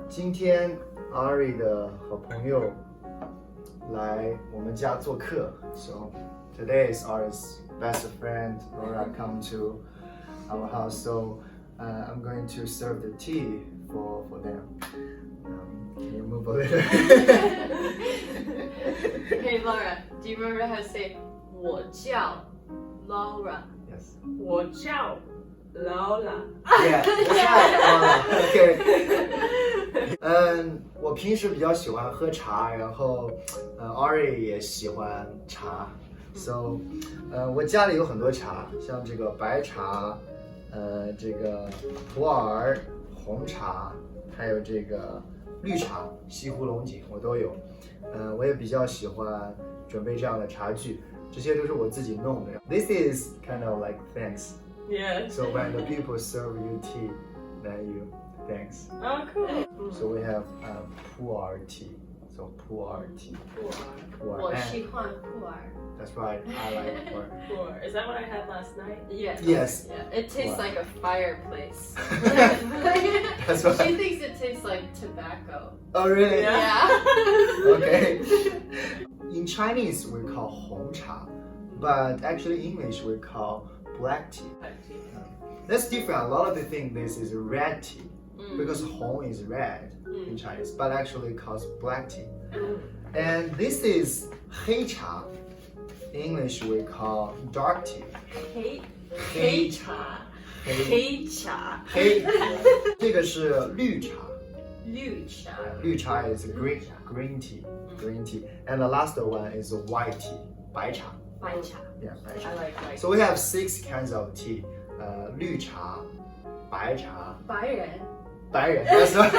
今天 Ari 的好朋友来我们家做客 ，so today is Ari's best friend Laura come to our house, so I'm going to serve the tea for them. Can you move a little? Hey Laura, do you remember how to say 我叫 Laura? Yes. 我叫 Laura. Yeah, that's right. Okay. 我平时比较喜欢喝茶，然后Ari 也喜欢茶 ，so 我家里有很多茶，像这个白茶，这个普洱、红茶，还有这个绿茶、西湖龙井，我都有。我也比较喜欢准备这样的茶具，这些都是我自己弄的。This is kind of like thanks. Yeah. So when the people serve you tea, then you thanks. Oh, cool. So we have 普洱 tea. So 普洱 tea. 普洱. 我喜欢普洱 That's right. I like 普洱. Cool. Is that what I had last night? Yes. Yes. Yeah. It tastes like a fireplace. That's right. She thinks it tastes like tobacco. Oh really? Yeah. Okay. In Chinese we call 红茶, but actually in English we call black tea. That's different. A lot of people think this is red tea because 红 is red in Chinese, but actually it calls black tea. And this is 黑茶. In English we call dark tea. 黑茶。黑茶。黑这个是绿茶。绿茶。绿茶 is green tea. And the last one is white tea. 白茶。白茶。Yeah, 白茶。 I like white. So we have 6 kinds of tea. 绿茶、白茶、白人。白人 That's right.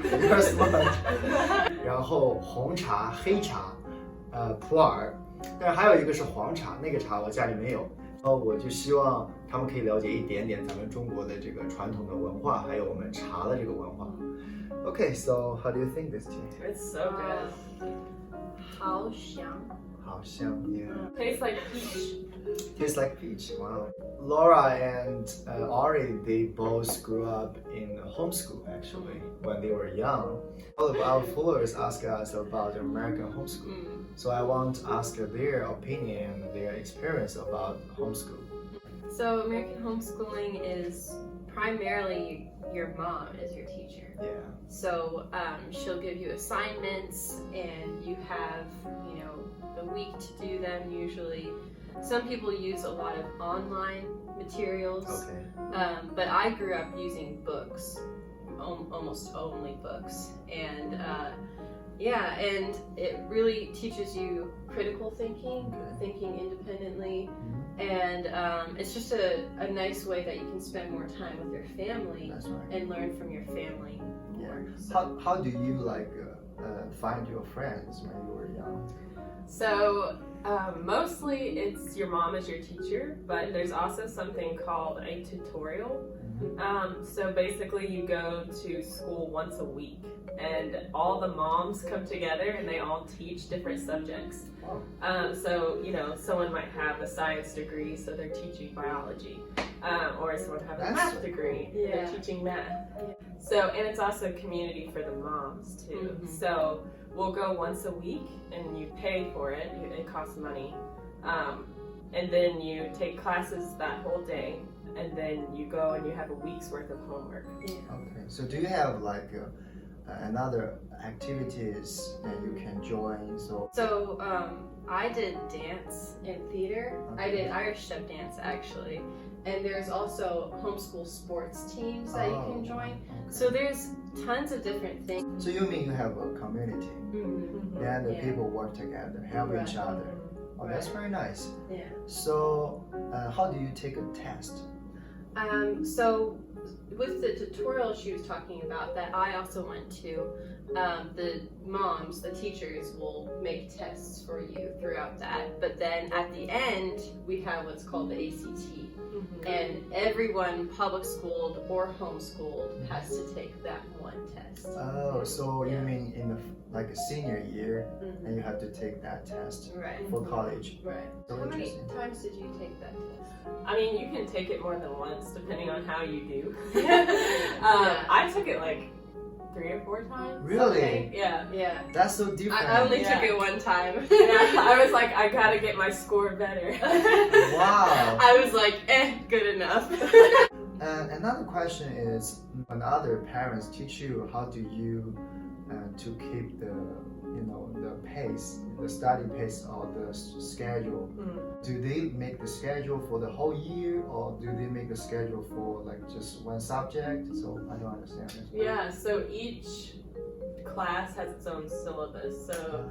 You're smart. 然后红茶、黑茶、普洱，但是还有一个是黄茶，那个茶我家里没有。我就希望他们可以了解一点点咱们中国的这个传统的文化，还有我们茶的这个文化。Okay, so how do you think this tea? It's so good. 好香。好香 yeah. Tastes like peach. Tastes like peach. Wow. Laura and Ari, they both grew up in homeschool actually when they were young. All of our followers ask us about American homeschool. So I want to ask their opinion, their experience about homeschool. So American homeschooling is primarily your mom is your teacher. Yeah. So she'll give you assignments and you have, a week to do them usually. Some people use a lot of online materials. Okay. But I grew up using books, almost only books. And and it really teaches you critical thinking, thinking independently. And it's just a nice way that you can spend more time with your family. That's right. And learn from your family more. Yeah. How do you find your friends when you were young? So mostly it's your mom as your teacher, but there's also something called a tutorial. So basically you go to school once a week and all the moms come together and they all teach different subjects. So, someone might have a science degree, so they're teaching biology. Or someone have a math degree, they're teaching math. So, and it's also community for the moms too. So we'll go once a week and you pay for it, it costs money. And then you take classes that whole day and then you go and you have a week's worth of homework. Okay, so do you have another activities that you can join? So I did dance and theater. I did Irish step dance actually. And there's also homeschool sports teams that you can join. So there's tons of different things. So you mean you have a community and the people work together, help each other. Oh, that's very nice. Yeah. So how do you take a test? So with the tutorial she was talking about that I also went to, the moms, the teachers will make tests for you throughout that. But then at the end, we have what's called the ACT. And everyone, public schooled or homeschooled, has to take that one test. Oh, so you mean in a senior year, and you have to take that test for college. Right. So How many interesting. times did you take that test? I mean, you can take it more than once depending on how you do. I took it like 3 or 4 times. Really? something. Yeah. Yeah. That's so different. I only Yeah. took it one time. And I was like, I gotta get my score better. Wow. I was like, good enough. And another question is, when other parents teach you, how do you to keep the the pace, the study pace or the schedule? Do they make the schedule for the whole year, or do they make the schedule for like just one subject? So I don't understand this. Yeah, so each class has its own syllabus. So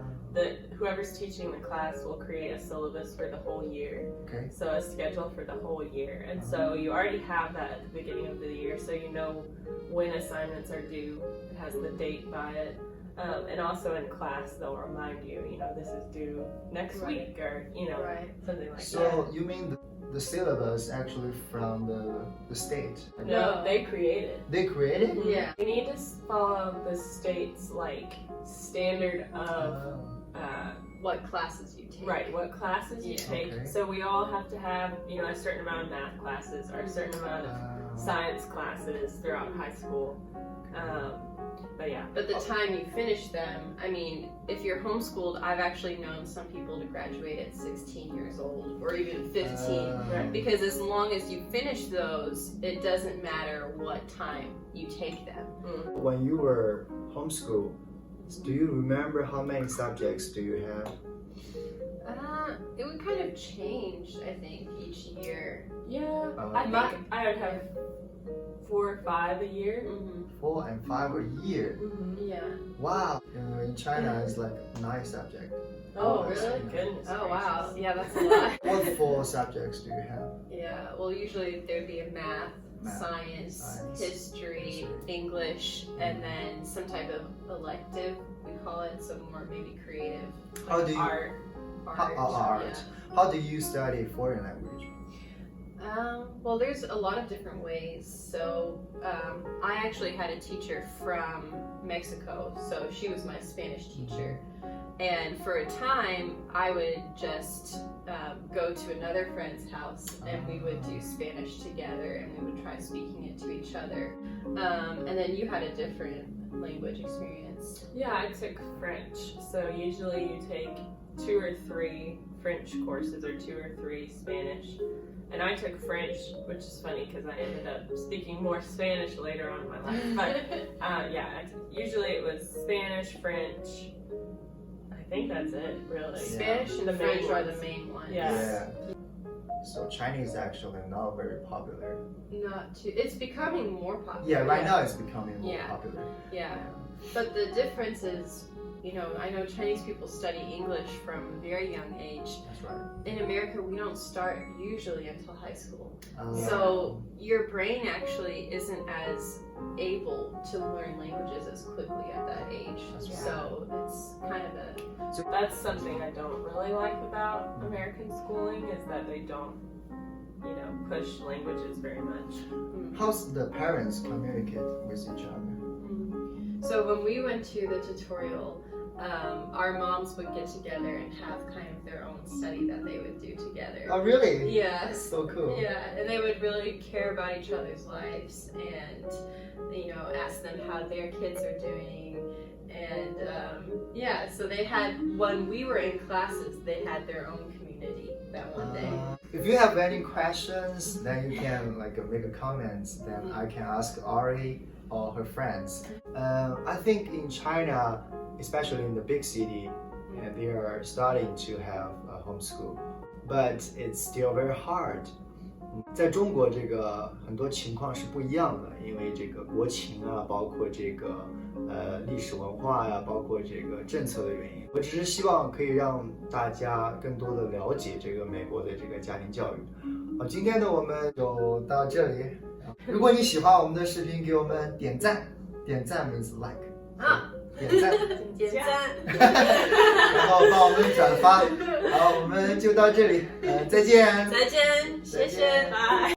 whoever's teaching the class will create a syllabus for the whole year. Okay. So a schedule for the whole year. And so you already have that at the beginning of the year, so you know when assignments are due. It has the date by it. And also in class, they'll remind you, this is due next week, or, Right. something like that. So you mean the syllabus actually from the state? No, they create it. They created? Yeah. You need to follow the state's, standard of, What classes you take. right, what classes you Yeah. take. Okay. So we all have to have, a certain amount of math classes or a certain amount of science classes throughout high school. But yeah. But the time you finish them, I mean, if you're homeschooled, I've actually known some people to graduate at 16 years old or even 15. Right. Because as long as you finish those, it doesn't matter what time you take them. When you were homeschooled, do you remember how many subjects do you have? It would kind of change, I think, each year. Yeah, I think I would have 4 or 5 a year. 4 and 5 a year. Yeah. Wow. In China, it's like 9 subjects. Oh, really? really? Goodness Oh, wow. gracious. Yeah, that's a lot. What 4 subjects do you have? Yeah, well, usually there'd be a math, Math, science, science, history, English, and then some type of elective, we call it, so more maybe creative. How do you Art. art? How do you study foreign language? Well, there's a lot of different ways. So I actually had a teacher from Mexico, so she was my Spanish teacher. And for a time, I would just go to another friend's house and we would do Spanish together and we would try speaking it to each other. And then you had a different language experience. Yeah, I took French. So usually you take 2 or 3 French courses or 2 or 3 Spanish. And I took French, which is funny because I ended up speaking more Spanish later on in my life. But usually it was Spanish, French. I think that's it, really. Spanish and The main French are ones. the main ones. Yeah. So Chinese actually not very popular. Not too. It's becoming more popular. Yeah, right now it's becoming more Yeah. popular. Yeah, but the difference is, I know Chinese people study English from a very young age. That's right. In America, we don't start usually until high school. Yeah. So your brain actually isn't as able to learn languages as quickly at that age. That's right. So it's kind of a... That's something I don't really like about American schooling is that they don't, push languages very much. How's the parents communicate with each other? So when we went to the tutorial, our moms would get together and have kind of their own study that they would do together. Oh, really? Yes. So cool. Yeah, and they would really care about each other's lives and, ask them how their kids are doing. And so they had, when we were in classes, they had their own community that one day. If you have any questions, then you can make a comment. Then I can ask Ari or her friends. I think in China, especially in the big city, they are starting to have a homeschool, but it's still very hard. 在中国，这个很多情况是不一样的，因为这个国情啊，包括这个历史文化呀，包括这个政策的原因。我只是希望可以让大家更多的了解这个美国的这个家庭教育。好，今天呢我们就到这里。如果你喜欢我们的视频，给我们点赞，点赞 means like 啊，点赞，点赞，然后帮我们转发。好，我们就到这里，再见，再见，谢谢，拜。